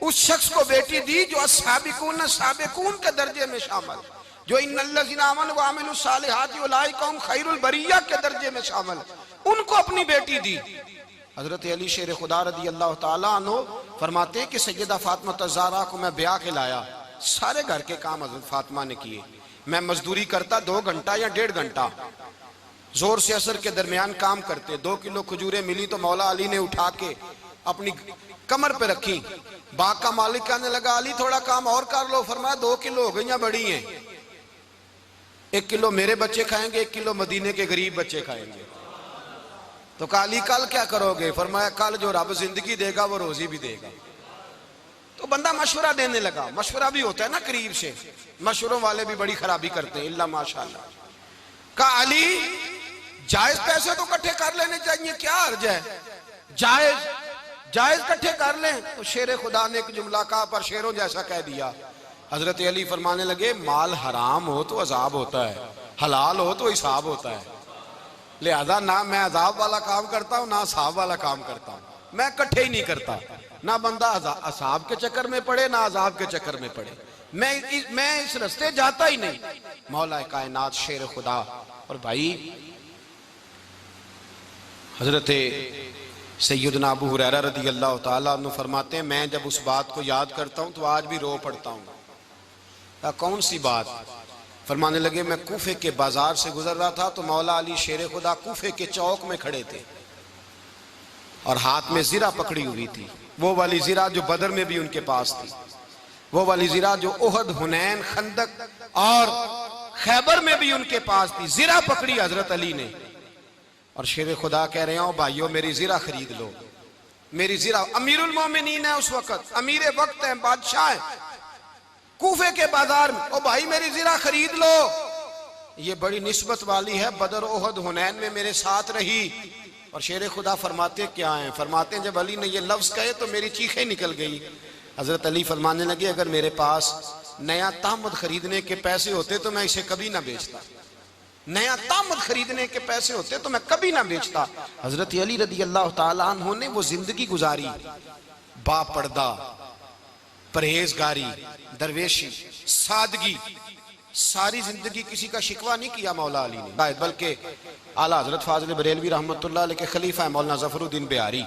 उस शख्स को बेटी दी जो अस्साबिकून साबिकून के दर्जे में शामिल, जो इन्नल्लज़ीना आमनू व अमिलुस सालिहाति उलाइका हुम खैरुल बरिया के दर्जे में शामिल, उनको अपनी बेटी दी। हजरत अली शेर खुदा रदी अल्लाह ताला अन्हु फरमाते हैं कि सैयदा फातिमा ज़हरा को मैं ब्याह के लाया, सारे घर के काम हजरत फातिमा ने किए। मैं मजदूरी करता 2 घंटा या 1.5 घंटा, जोर से असर के दरमियान काम करते। 2 किलो खजूरें मिली तो मौला अली ने उठा के अपनी कमर पे रखी। बाग का मालिक कहने लगा अली थोड़ा काम और कर लो। फरमाया 2 किलो हो गई बड़ी हैं, 1 किलो मेरे बच्चे खाएंगे, 1 किलो मदीने के गरीब बच्चे खाएंगे। तो कहा अली कल क्या करोगे? फरमाया कल जो रब जिंदगी देगा वो रोजी भी देगा। तो बंदा मशवरा देने लगा। मशवरा भी होता है ना करीब से, मशवरों वाले भी बड़ी खराबी करते हैं इल्ला माशाअल्लाह। कहा अली जायज पैसे तो इकट्ठे कर लेने चाहिए, क्या अर्ज है? जायज इकट्ठे कर लें। तो शेर खुदा ने एक जुमला कहा पर शेरों जैसा कह दिया। हजरत अली फरमाने लगे माल हराम हो तो अजाब होता है, हलाल हो तो हिसाब होता है, लिहाजा ना मैं अजाब वाला काम करता हूँ ना हिसाब वाला काम करता हूँ, मैं इकट्ठे ही नहीं करता। ना बंदा असाब के चक्कर में पड़े ना अजाब के चक्कर में पड़े, मैं इस रास्ते जाता ही नहीं। मौला कायनात शेर खुदा। और भाई हजरत सैयदना अबू हुरैरा रदी अल्लाह ताला अन्हु फरमाते हैं मैं जब उस बात को याद करता हूँ तो आज भी रो पड़ता हूँ। कौन सी बात? फरमाने लगे मैं कूफे के बाजार से गुजर रहा था तो मौला अली शेर खुदा कूफे के चौक में खड़े थे और हाथ में जीरा पकड़ी हुई थी, वो वाली जीरा जो बदर में भी उनके पास थी, वो वाली जीरा जो ओहद, हुनैन, खंदक और खैबर में भी उनके पास थी। जीरा पकड़ी हजरत अली ने और शेर खुदा कह रहे हो भाइयों मेरी जीरा खरीद लो, मेरी जीरा। अमीरुल मोमिनीन है उस वक्त, अमीर वक्त है, बादशाह है कूफे के बाजार में। ओ भाई मेरी जीरा खरीद लो, ये बड़ी निस्बत वाली है, बदर, ओहद, हुनैन में मेरे साथ रही। और शेर खुदा फरमाते क्या हैं? फरमाते हैं जब अली ने ये लफ्ज कहे तो मेरी चीखें निकल गई। हजरत अली फरमाने लगे अगर मेरे पास नया तामद खरीदने के पैसे होते तो मैं इसे कभी ना बेचता, नया तामद खरीदने के पैसे होते तो मैं कभी ना बेचता। हजरत अली रदी अल्लाह ताला अन्हु ने वो जिंदगी गुजारी, बापर्दा, परहेजगारी, दरवेशी, सादगी, सारी जिंदगी किसी का शिकवा नहीं किया मौला अली ने। बल्कि आला हजरत फाजिल बरेलवी रहमतुल्लाह अलैह के खलीफा है मौलाना ज़फरुद्दीन बिहारी,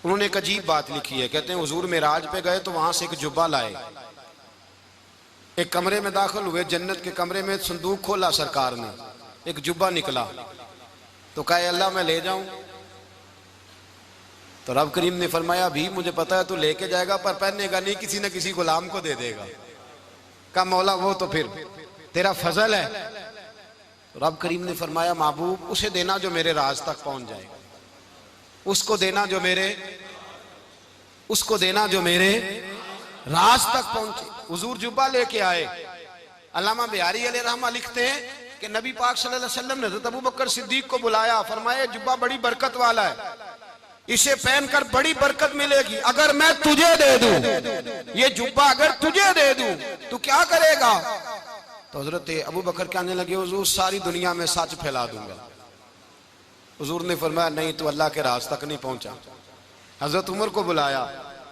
उन्होंने एक अजीब बात लिखी है। कहते हैं हुजूर मेराज पे गए तो वहां से एक जुब्बा लाए, एक कमरे में दाखिल हुए, जन्नत के कमरे में संदूक खोला सरकार ने, एक जुब्बा निकला तो कहा अल्लाह मैं ले जाऊं? तो रब करीम ने फरमाया भी मुझे पता है तू लेके जाएगा पर पहनेगा नहीं, किसी न किसी गुलाम को दे देगा। कहा मौला वो तो फिर तेरा फजल है। तो रब करीम ने फरमाया महबूब उसे देना जो मेरे राज तक पहुंच जाएगा। उसको देना जो मेरे राज तक पहुंचे। हुजूर जुब्बा लेके आए। अल्लामा बिहारी अलैहि रहमा लिखते हैं कि नबी पाक सल्लल्लाहु अलैहि वसल्लम ने हज़रत अबू बकर सिद्दीक को बुलाया, फरमाया जुब्बा बड़ी बरकत वाला है, इसे पहनकर बड़ी बरकत मिलेगी। अगर मैं तुझे दे दूं, ये जुब्बा अगर तुझे दे दूं तो क्या करेगा? तो हजरत अबू बकर कहने लगे, हुजूर सारी दुनिया में सच फैला दूंगा। हुजूर ने फरमाया नहीं, तो अल्लाह के राज तक नहीं पहुंचा। हजरत उमर को बुलाया,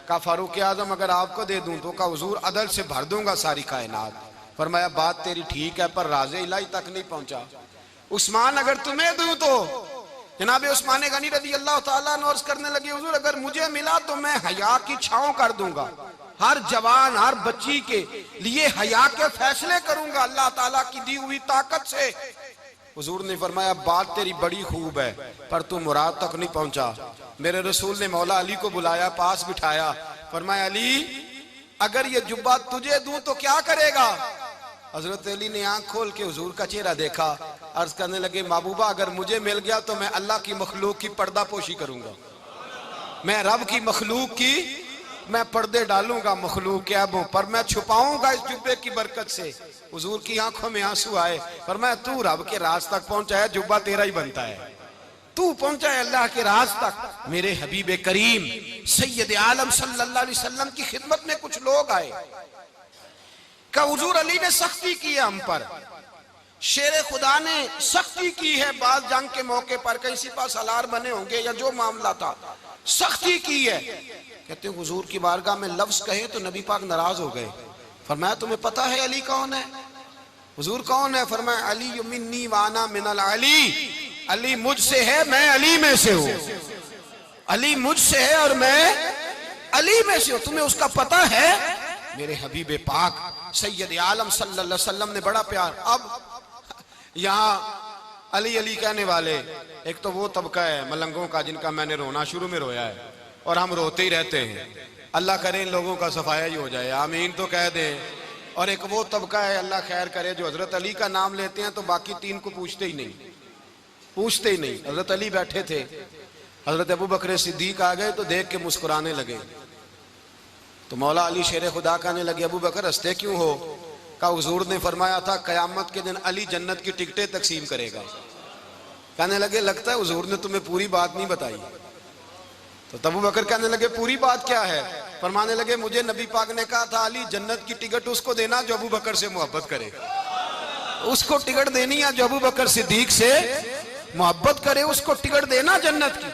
कहा फारूक आजम अगर आपको दे दूं तो कहा हुजूर अदल से भर दूंगा सारी कायनात। फरमाया बात तेरी ठीक है, पर राज़े इलाही तक नहीं पहुंचा। उस्मान अगर तुम्हें दूं तो जनाब उस्मान गनी रज़ी अल्लाह ताला अन्हु अर्ज़ करने लगे, हुजूर अगर मुझे मिला तो मैं हया की छांव कर दूंगा, हर जवान हर बच्ची के लिए हया के फैसले करूंगा अल्लाह ताला की दी हुई ताकत से। हुजूर ने फरमाया बात तेरी बड़ी खूब है, पर तू मुराद तक नहीं पहुंचा। मेरे रसूल ने मौला अली को बुलाया, पास बिठाया, फरमाया अली अगर ये जुब्बा तुझे दूं तो क्या करेगा? हजरत अली ने आंख खोल के हुजूर का चेहरा देखा, अर्ज करने लगे महबूबा अगर मुझे मिल गया तो मैं अल्लाह की मखलूक की पर्दा पोशी करूंगा, मैं रब की मखलूक की मैं पर्दे डालूंगा मखलूक के ऐबों पर, मैं छुपाऊंगा इस जुब्बे की बरकत से। हुजूर की आंखों में आंसू आए, पर मैं तू रब के राज तक पहुंचा है, जुब्बा तेरा ही बनता है, तू पहुंचा है अल्लाह के राज तक। मेरे हबीब करीम सैयद आलम सल्लल्लाहु अलैहि वसल्लम की खिदमत में कुछ लोग आए, का हुजूर अली ने सख्ती की है हम पर, शेर खुदा ने सख्ती की है, बात जंग के मौके पर कहीं सिपा सालार बने होंगे या जो मामला था, सख्ती की है। कहते हैं हुजूर की बारगाह में लफ्ज कहे तो नबी पाक नाराज हो गए। फरमाया तुम्हें पता है अली कौन है? हुजूर कौन है? फरमाया अली मिन्नी वाना मिनल अली, अली मुझसे है मैं अली में से हूं, अली मुझसे है और मैं अली में से हूं, तुम्हें उसका पता है? मेरे हबीब पाक सैयद आलम सल्लल्लाहु अलैहि वसल्लम ने बड़ा प्यार। अब यहाँ अली अली कहने वाले एक तो वो तबका है मलंगों का जिनका मैंने रोना शुरू में रोया है और हम रोते ही रहते हैं, अल्लाह करे इन लोगों का सफाया ही हो जाए, आमीन तो कह दें। और एक वो तबका है अल्लाह खैर करे जो हजरत अली का नाम लेते हैं तो बाकी तीन को पूछते ही नहीं। हजरत अली बैठे थे, हजरत अबू बकर सिद्दीक आ गए तो देख के मुस्कुराने लगे, तो मौला अली शेर खुदा कहने लगे अबू बकर हंसते क्यों हो? का हुजूर ने फरमाया था कयामत के दिन अली जन्नत की टिकटें तकसीम करेगा। कहने लगे लगता है हुजूर ने तुम्हें पूरी बात नहीं बताई। तो अबू बकर कहने लगे पूरी बात क्या है? फरमाने लगे मुझे नबी पाक ने कहा था अली जन्नत की टिकट उसको देना जो अबू बकर से मोहब्बत करे, उसको टिकट देनी है जो अबू बकर सिद्दीक से मोहब्बत करे, उसको टिकट देना जन्नत की।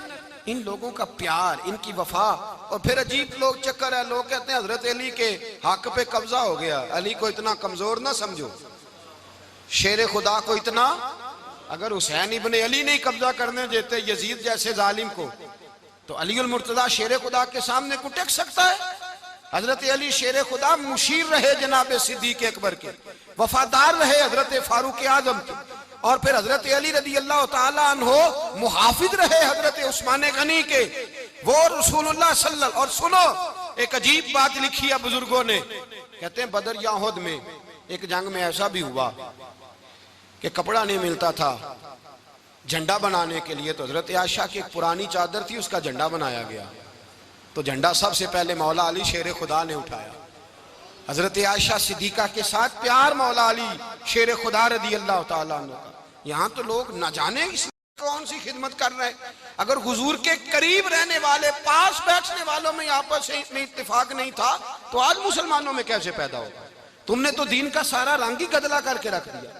इन लोगों का प्यार, इनकी वफा। और फिर अजीब लोग चक्कर है, लोग कहते हैं हजरत अली के हक पे कब्जा हो गया, अली को इतना कमजोर ना समझो, शेर खुदा को इतना, अगर हुसैन इब्ने अली नहीं कब्जा करने देते यजीद जैसे जालिम को तो अली उल मुर्तजा शेर खुदा के सामने को टेक सकता है? हजरत अली शेर खुदा मुशीर रहे जनाब सिद्दीक अकबर के, वफादार रहे हजरत फारूक आजम के, और फिर हजरत अली रदी अल्लाह ताला अन्हो मुहाफिज रहे हजरत उस्मान गनी के, वो रसूलुल्लाह सल्लल्लाहु। और सुनो एक अजीब बात लिखी है बुजुर्गों ने, कहते हैं बदर या उहद में एक जंग में ऐसा भी हुआ कि कपड़ा नहीं मिलता था झंडा बनाने के लिए, तो हजरत आयशा की एक पुरानी चादर थी उसका झंडा बनाया गया, तो झंडा सबसे पहले मौला अली शेर खुदा ने उठाया। हजरत आयशा सिद्दीका के साथ प्यार मौला अली शेर खुदा रदी अल्लाह ताला अन्हु का। यहाँ तो लोग न जाने कौन सी खिदमत कर रहे हैं। अगर हुजूर के करीब रहने वाले पास बैठने वालों में आपस में इत्तेफाक नहीं था तो आज मुसलमानों में कैसे पैदा होगा? तुमने तो दीन का सारा रंग ही गदला करके रख दिया,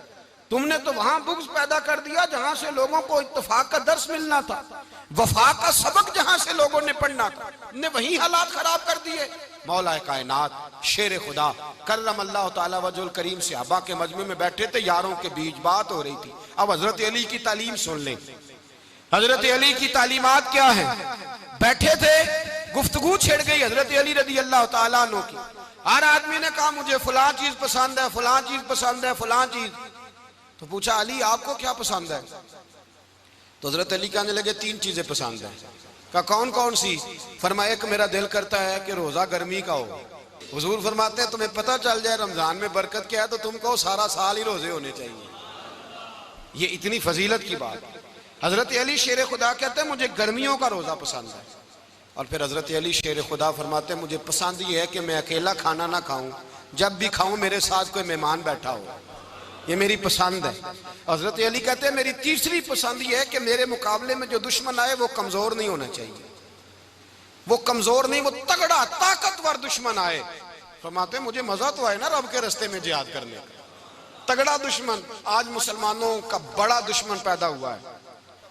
तुमने तो वहां बुग़्ज़ पैदा कर दिया जहां से लोगों को इत्तेफाक का दर्स मिलना था, वफा का सबक जहां से लोगों ने पढ़ना था, ने वही हालात खराब कर दिए। मौला कायनात शेर खुदा करम अल्लाह ताला वजुल करीम सहाबा के मजमे में बैठे थे, यारों के बीच बात हो रही थी। अब हजरत अली की तालीम सुन लें, हजरत अली की तालीमात क्या है। बैठे थे, गुफ्तगू छिड़ गई हजरत अली रदी अल्लाह ताला अन्हु की। हर आदमी ने कहा मुझे फलां चीज पसंद है, फलां चीज पसंद है, फलां चीज। तो पूछा अली आपको क्या पसंद है? तो हजरत अली कहने लगे तीन चीजें पसंद है। कहा कौन कौन सी? फरमाया एक मेरा दिल करता है कि रोजा गर्मी का हो। हुजूर फरमाते हैं तुम्हें पता चल जाए रमजान में बरकत क्या है तो तुम कहो सारा साल ही रोजे होने चाहिए, ये इतनी फजीलत की बात। हजरत अली शेर खुदा कहते हैं मुझे गर्मियों का रोज़ा पसंद है। और फिर हजरत अली शेर खुदा फरमाते हैं मुझे पसंद ये है कि मैं अकेला खाना ना खाऊं, जब भी खाऊं मेरे साथ कोई मेहमान बैठा हो, ये मेरी पसंद है। हजरत अली कहते हैं मेरी तीसरी पसंद ये है कि मेरे मुकाबले में जो दुश्मन आए वो कमजोर नहीं होना चाहिए, वो कमजोर नहीं, वो तगड़ा ताकतवर दुश्मन आए। फरमाते हैं मुझे मजा तो आए ना रब के रास्ते में जिहाद करने का, तगड़ा दुश्मन। आज मुसलमानों का बड़ा दुश्मन पैदा हुआ है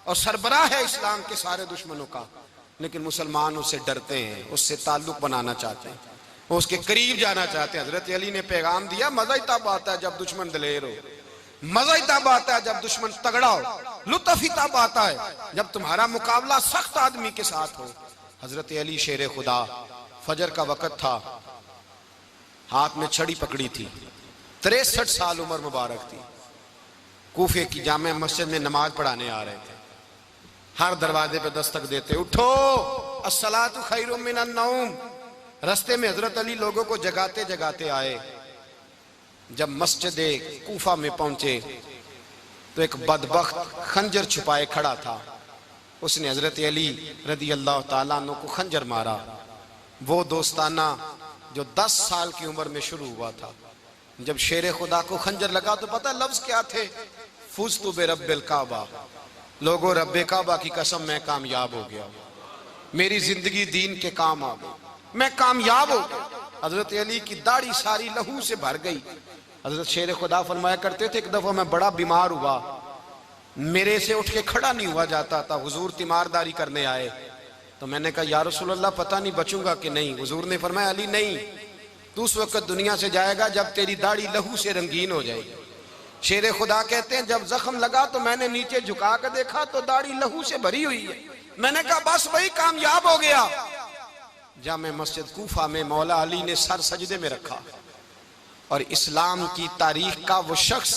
और सरबराह है इस्लाम के सारे दुश्मनों का, लेकिन मुसलमान उससे डरते हैं, उससे ताल्लुक बनाना चाहते हैं, वो उसके करीब जाना चाहते हैं। हजरत अली ने पैगाम दिया मजा ही तब आता है जब दुश्मन दलेर हो, मजा ही तब आता है जब दुश्मन तगड़ा हो, लुत्फ ही तब आता है जब तुम्हारा मुकाबला सख्त आदमी के साथ हो। हजरत अली शेर खुदा, फजर का वक़्त था, हाथ में छड़ी पकड़ी थी, 63 साल उम्र मुबारक थी, कूफे की जामे मस्जिद में नमाज पढ़ाने आ रहे थे। हर दरवाजे पे दस्तक देते, उठो अस्सलातु खैरुम मिनन नौम। रास्ते में हजरत अली लोगों को जगाते जगाते आए। जब मस्जिद कूफा में पहुंचे तो एक बदबख्त खंजर छुपाए खड़ा था, उसने हजरत अली रदी अल्लाह ताला अन्हु को खंजर मारा। वो दोस्ताना जो 10 साल की उम्र में शुरू हुआ था। जब शेर खुदा को खंजर लगा तो पता लफ्ज क्या थे, फुज़्तु बिरब्बिल काबा, लोगों रब्बे काबा की कसम मैं कामयाब हो गया, मेरी जिंदगी दीन के काम आ गई, मैं कामयाब हो गया। हजरत अली की दाढ़ी सारी लहू से भर गई। हजरत शेर खुदा फरमाया करते थे एक दफा मैं बड़ा बीमार हुआ, मेरे से उठ के खड़ा नहीं हुआ जाता था, हुजूर तीमारदारी करने आए तो मैंने कहा या रसूल अल्लाह पता नहीं बचूंगा कि नहीं। हुजूर ने फरमाया अली नहीं, तू उस वक्त दुनिया से जाएगा जब तेरी दाढ़ी लहू से रंगीन हो जाएगी। शेर खुदा कहते हैं जब जख्म लगा तो मैंने नीचे झुका कर देखा तो दाढ़ी लहू से भरी हुई है। मैंने कहा बस वही कामयाब हो गया। जामे मस्जिद कूफा में मौला अली ने सर सजदे में रखा और इस्लाम की तारीख का वो शख्स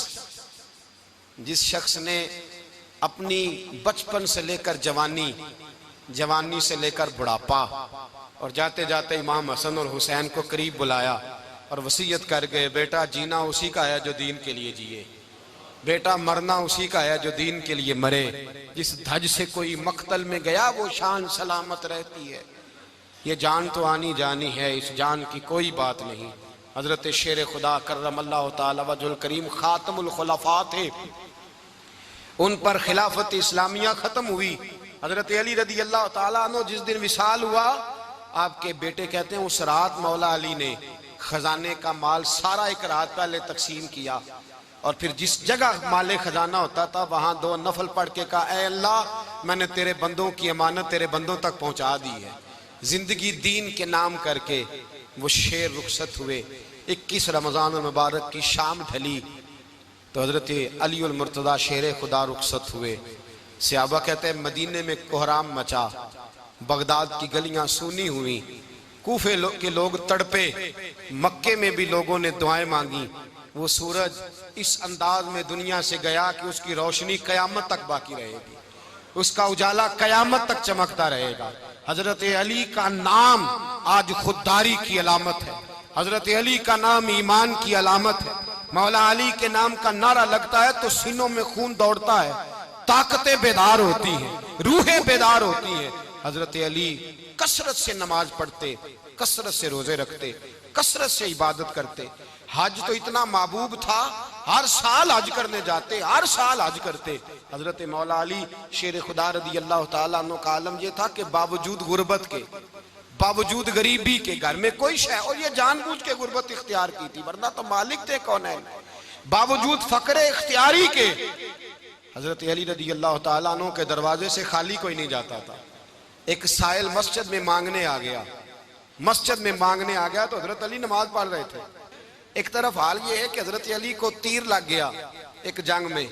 जिस शख्स ने अपनी बचपन से लेकर जवानी, जवानी से लेकर बुढ़ापा और जाते जाते इमाम हसन और हुसैन को करीब बुलाया और वसीयत कर गए बेटा जीना उसी का है जो दीन के लिए जिए, बेटा मरना उसी का है जो दीन के लिए मरे। जिस धज से कोई मक्तल में गया वो शान सलामत रहती है, ये जान तो आनी जानी है, इस जान की कोई बात नहीं। हजरत शेर खुदा करमल्लाहु ताला वजहुल करीम खातमुल खुलफा थे, उन पर खिलाफत इस्लामिया खत्म हुई। हजरत अली रदी अल्लाह ताला अन्हु जिस दिन विसाल हुआ, आपके बेटे कहते हैं उस रात मौला अली ने खजाने का माल सारा एक रात पहले तकसीम किया और फिर जिस जगह माले खजाना होता था वहां 2 नफल पढ़ के कहा ऐ अल्लाह मैंने तेरे बंदों की अमानत तेरे बंदों तक पहुंचा दी है। जिंदगी दीन के नाम करके वो शेर रुखसत हुए। 21 रमजान मुबारक की शाम ढली तो हजरत अली उल मुर्तदा शेर खुदा रुखसत हुए। सहाबा कहते हैं मदीने में कोहराम मचा, बगदाद की गलियां सूनी हुई, कूफे के लोग तड़पे, मक्के में भी लोगों ने दुआएं मांगी। वो सूरज इस अंदाज में दुनिया से गया कि उसकी रोशनी कयामत तक बाकी रहेगी, उसका उजाला कयामत तक चमकता रहेगा। हजरत अली का नाम आज खुददारी की अलामत है, हजरत अली का नाम ईमान की अलामत है। मौला अली के नाम का नारा लगता है तो सीनों में खून दौड़ता है, ताकतें बेदार होती हैं, रूहें बेदार होती हैं। हजरत अली कसरत से नमाज पढ़ते, कसरत से रोजे रखते, कसरत से इबादत करते। हज तो इतना महबूब था, हर साल हज करने जाते, हर साल हज करते। हजरत मौला अली शेर खुदा रदी अल्लाह ताला अन्हु का आलम यह था कि बावजूद गुर्बत के, बावजूद गरीबी के, घर में कोई शय, और ये जानबूझ के गुर्बत इख्तियार की थी वरना तो मालिक थे कौन है, बावजूद फकरे इख्तियारी के हजरत अली रदी अल्लाह ताला अन्हु के दरवाजे से खाली कोई नहीं जाता था। एक साइल मस्जिद में मांगने आ गया, मस्जिद में मांगने आ गया तो हजरत अली नमाज पढ़ रहे थे। एक तरफ हाल ये है कि हजरत अली को तीर लग गया, एक जंग में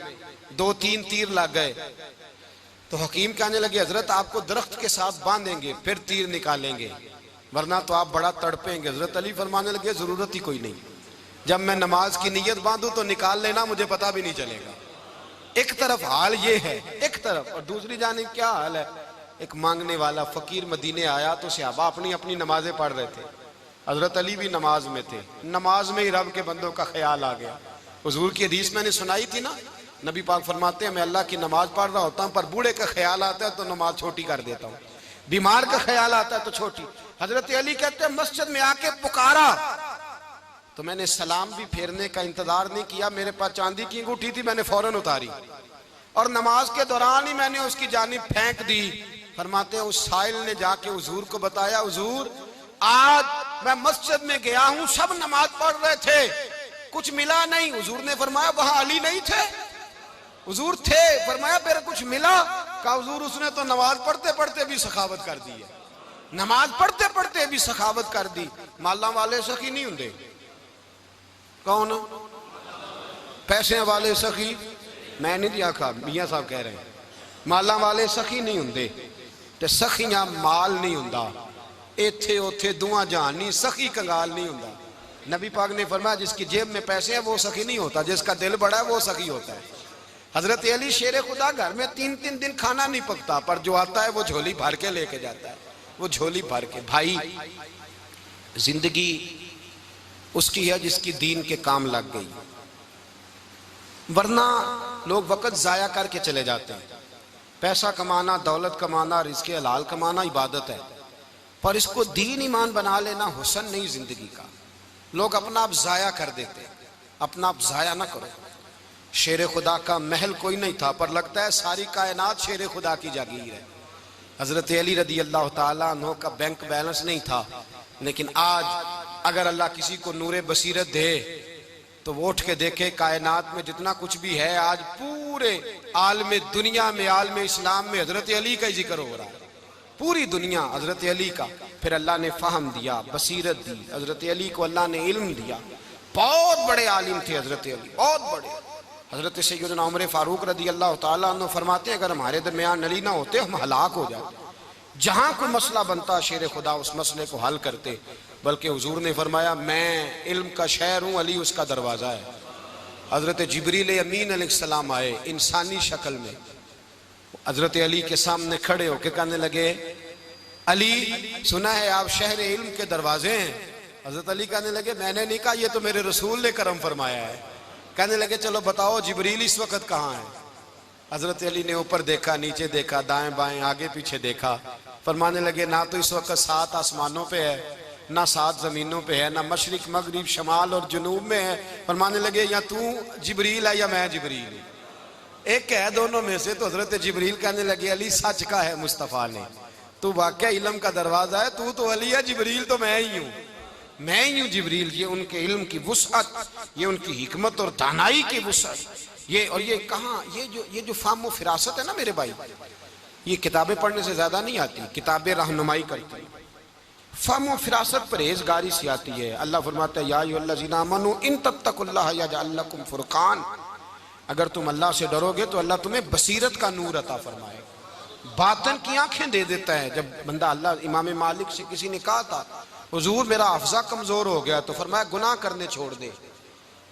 2-3 तीर लग गए तो हकीम कहने लगे हजरत आपको दरख्त के साथ बांधेंगे फिर तीर निकालेंगे वरना तो आप बड़ा तड़पेंगे। हजरत अली फरमाने लगे जरूरत ही कोई नहीं, जब मैं नमाज की नीयत बांधू तो निकाल लेना, मुझे पता भी नहीं चलेगा। एक तरफ हाल ये है, एक तरफ, और दूसरी जानिब क्या हाल है, एक मांगने वाला फकीर मदीने आया तो सहाबा अपनी अपनी नमाजें पढ़ रहे थे, हजरत अली भी नमाज में थे। नमाज में ही रब के बंदों का ख्याल आ गया। हुजूर की हदीस मैंने सुनाई थी ना, नबी पाक फरमाते हैं मैं अल्लाह की नमाज पढ़ रहा होता हूँ पर बूढ़े का ख्याल आता है तो नमाज छोटी कर देता हूँ, बीमार का ख्याल आता है तो छोटी। हजरत अली कहते हैं मस्जिद में आके पुकारा तो मैंने सलाम भी फेरने का इंतजार नहीं किया, मेरे पास चांदी की अंगूठी थी, मैंने फौरन उतारी और नमाज के दौरान ही मैंने उसकी जानिब फेंक दी। फरमाते हैं उस साइल ने जाके हुजूर को बताया, हुजूर आज मैं मस्जिद में गया हूं, सब नमाज पढ़ रहे थे, कुछ मिला नहीं। हुजूर ने फरमाया वहां अली नहीं थे? हुजूर थे। फरमाया फिर कुछ मिला? कहा हुजूर उसने तो नमाज पढ़ते पढ़ते भी सखावत कर दी है, नमाज पढ़ते पढ़ते भी सखावत कर दी। माला वाले सखी नहीं होंगे? कौन? पैसे वाले सखी? मैं नहीं आखा, मियां साहब कह रहे हैं माला वाले सखी नहीं होंगे, ते सखियां माल नहीं होंदा, इथे उथे दुआ जहान नहीं, सखी कंगाल नहीं होंदा। नबी पाक ने फरमाया जिसकी जेब में पैसे हैं वो सखी नहीं होता, जिसका दिल बड़ा है वो सखी होता है। हजरत अली शेर खुदा घर में 3-3 दिन खाना नहीं पकता, पर जो आता है वो झोली भर के लेके जाता है, वो झोली भर के। भाई जिंदगी उसकी है जिसकी दीन के काम लग गई, वरना लोग वक्त जाया करके चले जाते हैं। पैसा कमाना, दौलत कमाना, रिज़्क़े हलाल कमाना इबादत है, पर इसको दीन ईमान बना लेना हुस्न नहीं जिंदगी का। लोग अपना आप जाया कर देते, अपना आप जाया ना करो। शेर खुदा का महल कोई नहीं था, पर लगता है सारी कायनात शेर खुदा की जागीर है। हजरत अली रदी अल्लाह ताला अन्हु का बैंक बैलेंस नहीं था, लेकिन आज अगर अल्लाह किसी को नूरे बसीरत दे तो वो उठ के देखे कायनात में जितना कुछ भी है, आज पूरे आलम दुनिया में, आलम इस्लाम में हजरत अली का ही जिक्र हो रहा है, पूरी दुनिया हजरत अली का। फिर अल्लाह ने फहम दिया, बसीरत दी, हजरत अली को अल्लाह ने इल्म दिया। बहुत बड़े आलिम थे हजरत अली, बहुत बड़े। हजरत सैयदना उमर फारूक रदी अल्लाह ताला अन्हु फरमाते हैं अगर हमारे दरमियान अली ना होते हम हलाक हो जाते। जहां कोई मसला बनता शेर खुदा उस मसले को हल करते, बल्कि हुजूर ने फरमाया मैं इल्म का शहर हूं, अली उसका दरवाजा है। हजरत जिब्रील अमीन अलैहिस्सलाम आए इंसानी शक्ल में, हजरत अली के सामने खड़े होकर कहने लगे अली सुना है आप शहर इल्म के दरवाजे हैं। हजरत अली कहने लगे मैंने नहीं कहा, ये तो मेरे रसूल ने करम फरमाया है। कहने लगे चलो बताओ जिब्रील इस वक्त कहाँ है? हजरत अली ने ऊपर देखा, नीचे देखा, दाएं बाएं आगे पीछे देखा, फरमाने लगे ना तो इस वक्त 7 आसमानों पे है, ना 7 जमीनों पे है, ना मशरिक मगरिब शमाल और जुनूब में है। फरमाने लगे या तू जिब्रील है या मैं जिब्रील हूं, एक है दोनों में से। तो हजरत जिब्रील कहने लगे अली सच का है मुस्तफ़ा ने, तू वाकया इल्म का दरवाजा है, तू तो अली है, जिब्रील तो मैं ही हूँ, मैं ही हूँ जिब्रील। ये उनके इल्म की वुसअत, ये उनकी हिकमत और दानाई की वुसअत, ये और ये कहाँ ये जो फाहम व फिरासत है ना मेरे भाई, ये किताबें पढ़ने से ज्यादा नहीं आती, किताबें रहनुमाई करती। फाहम व फिरासत परहेजगारी से आती है। अल्लाह फरमाता है या अय्युहल्लज़ीना आमनू इन तत्तकुल्लाह यजअल लकुम फुरकान, अगर तुम अल्लाह से डरोगे तो अल्लाह तुम्हें बसीरत का नूर अता फरमाएगा, बातन की आंखें दे देता है। जब बंदा अल्लाह, इमाम मालिक से किसी ने कहा था हुजूर मेरा हफ्जा कमजोर हो गया, तो फरमाया गुनाह करने छोड़ दे,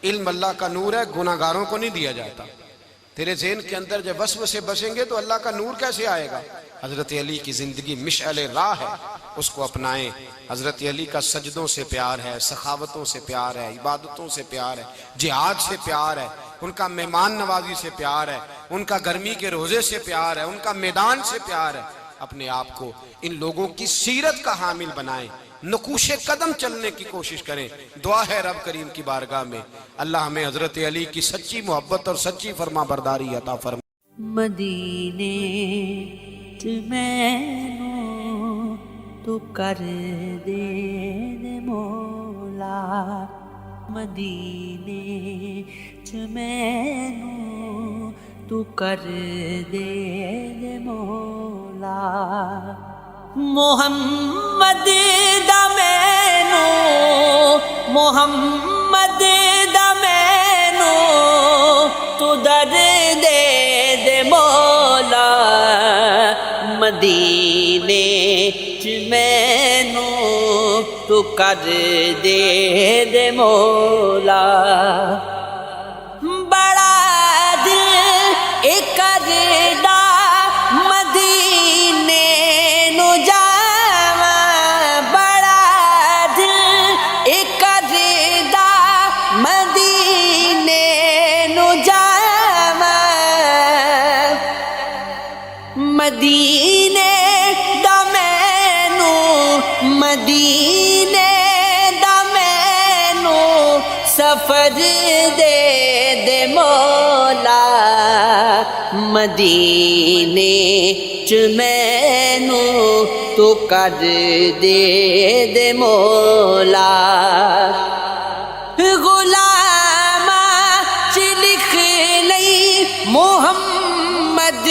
इल्म अल्लाह का नूर है, गुनाहगारों को नहीं दिया जाता। तेरे ज़हन के अंदर जब वसवसे बसेंगे तो अल्लाह का नूर कैसे आएगा? हजरत अली की जिंदगी मिशअल राह है, उसको अपनाएं। हजरत अली का सजदों से प्यार है, सखावतों से प्यार है, इबादतों से प्यार है, जिहाद से प्यार है, उनका मेहमान नवाजी से प्यार है, उनका गर्मी के रोजे से प्यार है, उनका मैदान से प्यार है। अपने आप को इन लोगों की सीरत का हामिल बनाएं, नकूशे कदम चलने की कोशिश करें। दुआ है रब करीम की बारगाह में अल्लाह हमें हजरत अली की सच्ची मोहब्बत और सच्ची फरमा बरदारी अता फरमा। मदीने च मैनू तू कर दे मौला, मदीने च मैनू तू कर दे मौला, मोहम्मद दा मैनू, मोहम्मद दा मैनू तू दर दे मौला, मदीने च मैनू तू कर दे मौला। बड़ा दिल एक करदा मदीने नु जावा, बड़ा दिल एक करदा मदीने नु जावा, मदीने दा मैनू सफर दे मौला मदीने च मैनू तो कर दे मौला गुलामा च लिख लई मोहम्मद